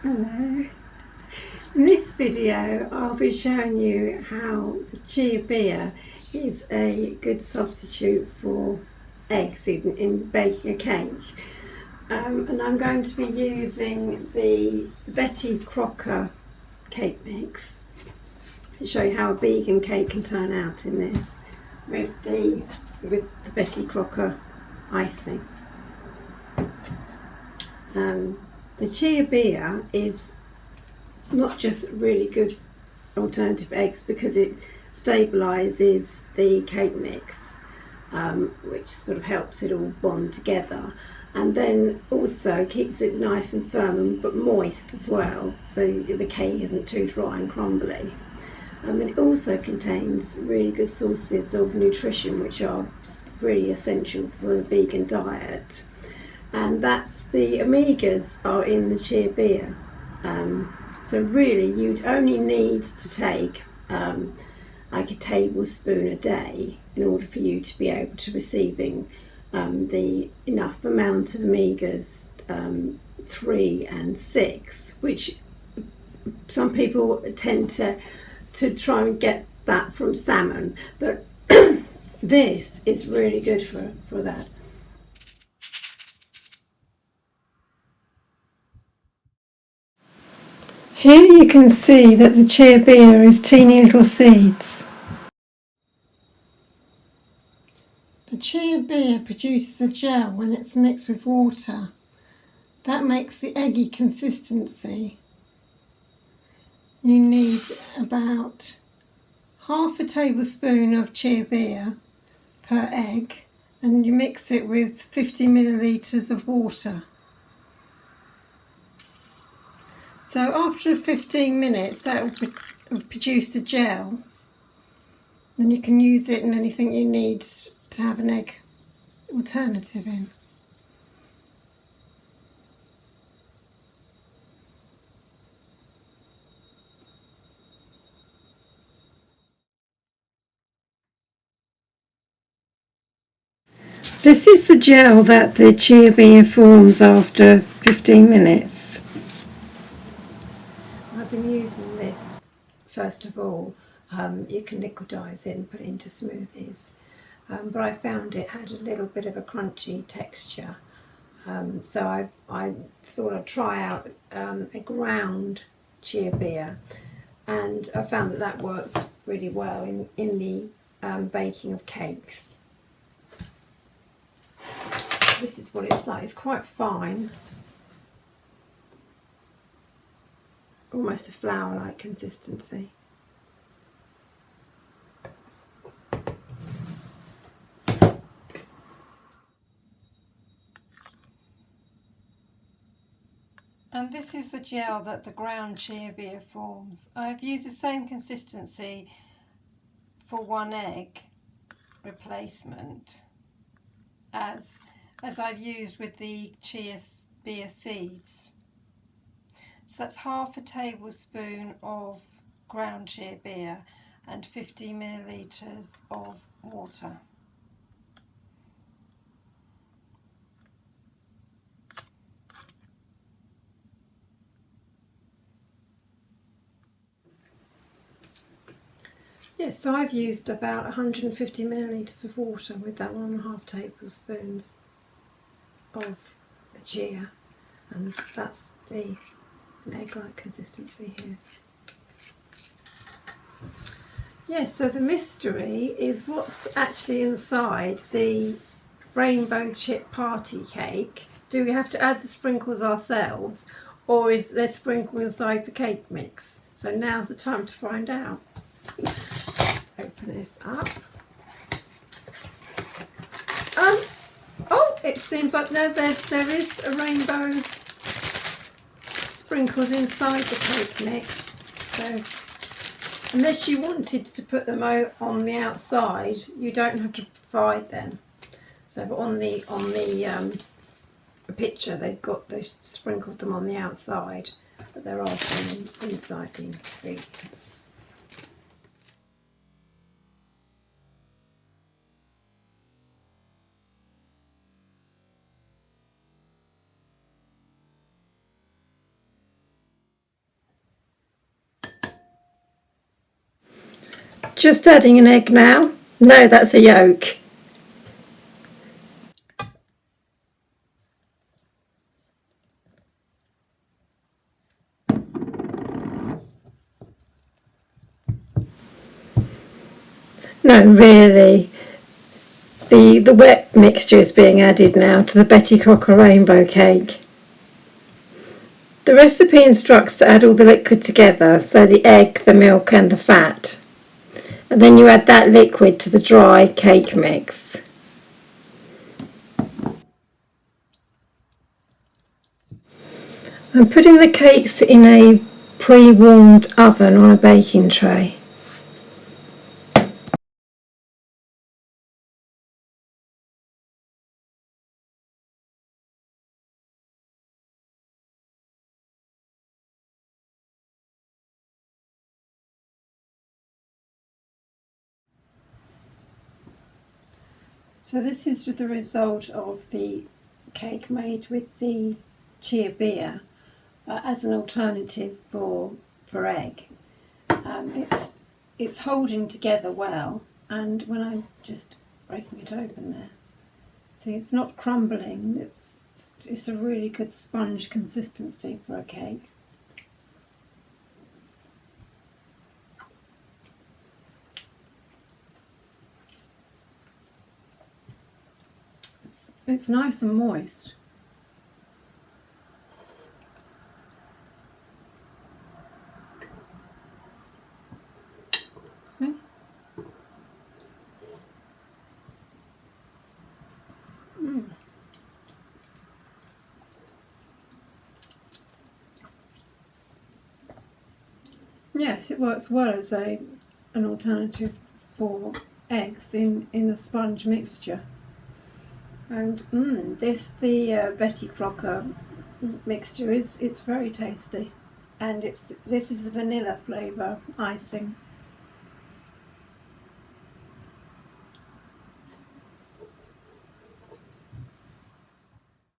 Hello. In this video I'll be showing you how the Chia-bia is a good substitute for eggs in baking a cake. And I'm going to be using the Betty Crocker cake mix to show you how a vegan cake can turn out in this with the Betty Crocker icing. The Chia-bia is not just really good alternative eggs because it stabilises the cake mix, which sort of helps it all bond together, and then also keeps it nice and firm but moist as well, so the cake isn't too dry and crumbly. And it also contains really good sources of nutrition which are really essential for a vegan diet, and that's the omegas are in the Chia-bia. So really you'd only need to take like a tablespoon a day in order for you to be able to receiving the enough amount of omegas 3 and 6, which some people tend to try and get that from salmon, but this is really good for that. Here you can see that the Chia-bia is teeny little seeds. The Chia-bia produces a gel when it's mixed with water. That makes the eggy consistency. You need about half a tablespoon of Chia-bia per egg, and you mix it with 50 millilitres of water. So after 15 minutes that will have produced a gel. Then you can use it in anything you need to have an egg alternative in. This is the gel that the Chia-bia forms after 15 minutes. I've been using this first of all. You can liquidize it and put it into smoothies, but I found it had a little bit of a crunchy texture, so I thought I'd try out a ground Chia-bia, and I found that works really well in the baking of cakes. This is what it's like. It's quite fine, almost a flour-like consistency. And this is the gel that the ground Chia-bia forms. I've used the same consistency for 1 egg replacement as I've used with the Chia-bia seeds. So that's half a tablespoon of ground Chia-bia and 50 millilitres of water. Yes, so I've used about 150 millilitres of water with that 1.5 tablespoons of the chia, and that's an egg-like consistency here. Yes, so the mystery is what's actually inside the rainbow chip party cake. Do we have to add the sprinkles ourselves, or is there sprinkle inside the cake mix? So now's the time to find out. Open this up. Oh, it seems like there is a rainbow sprinkles inside the cake mix. So unless you wanted to put them on the outside, you don't have to provide them. So on the picture, they've sprinkled them on the outside, but there are some inside the ingredients. Just adding an egg now. No, that's a yolk. No, really. The wet mixture is being added now to the Betty Crocker rainbow cake. The recipe instructs to add all the liquid together, so the egg, the milk and the fat. And then you add that liquid to the dry cake mix. I'm putting the cakes in a pre-warmed oven on a baking tray. So this is the result of the cake made with the Chia-bia as an alternative for egg. It's holding together well, and when I'm just breaking it open there, see it's not crumbling. It's a really good sponge consistency for a cake. It's nice and moist. See? Yes, it works well as an alternative for eggs in a sponge mixture. And the Betty Crocker mixture it's very tasty, and this is the vanilla flavour icing.